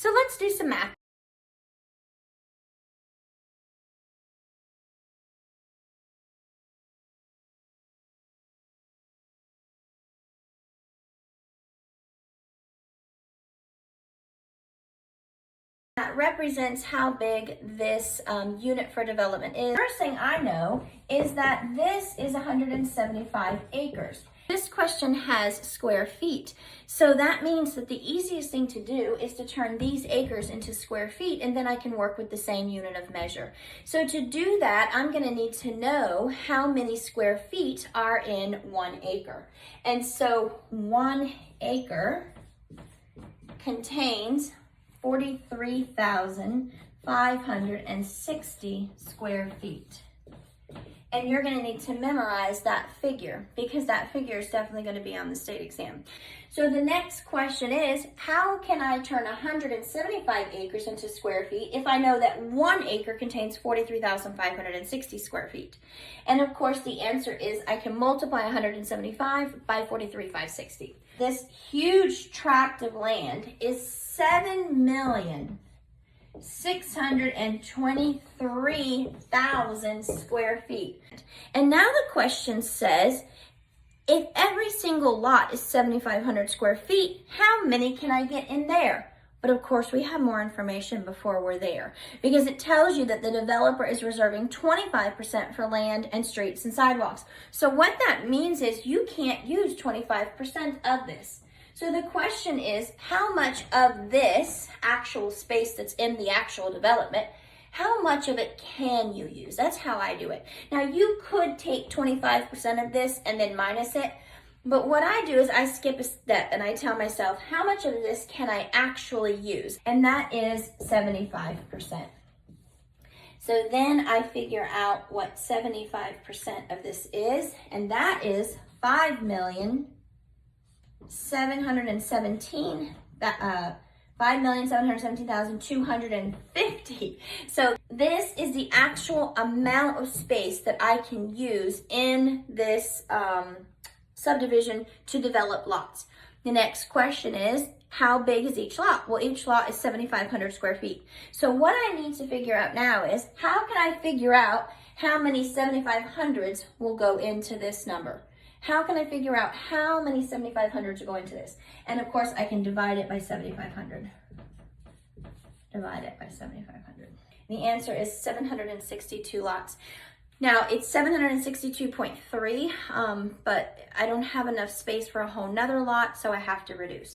So let's do some math. That represents how big this unit for development is. First thing I know is that this is 175 acres. This question has square feet. So that means that the easiest thing to do is to turn these acres into square feet, and then I can work with the same unit of measure. So to do that, I'm going to need to know how many square feet are in 1 acre. And so 1 acre contains 43,560 square feet. And you're going to need to memorize that figure because that figure is definitely going to be on the state exam. So the next question is, how can I turn 175 acres into square feet if I know that 1 acre contains 43,560 square feet? And of course the answer is I can multiply 175 by 43,560. This huge tract of land is 7,623,000 square feet. And now the question says, if every single lot is 7,500 square feet, how many can I get in there? But of course, we have more information before we're there because it tells you that the developer is reserving 25% for land and streets and sidewalks. So what that means is you can't use 25% of this. So the question is, how much of this actual space that's in the actual development, how much of it can you use? That's how I do it. Now you could take 25% of this and then minus it, but what I do is I skip a step and I tell myself, how much of this can I actually use? And that is 75%. So then I figure out what 75% of this is, and that is 5,717,250. So this is the actual amount of space that I can use in this subdivision to develop lots. The next question is, how big is each lot? Well, each lot is 7,500 square feet. So what I need to figure out now is, how can I figure out how many 7,500s will go into this number? How can I figure out how many 7,500s are going to this? And of course, I can divide it by 7,500. Divide it by 7,500. The answer is 762 lots. Now, it's 762.3, but I don't have enough space for a whole nother lot, so I have to reduce.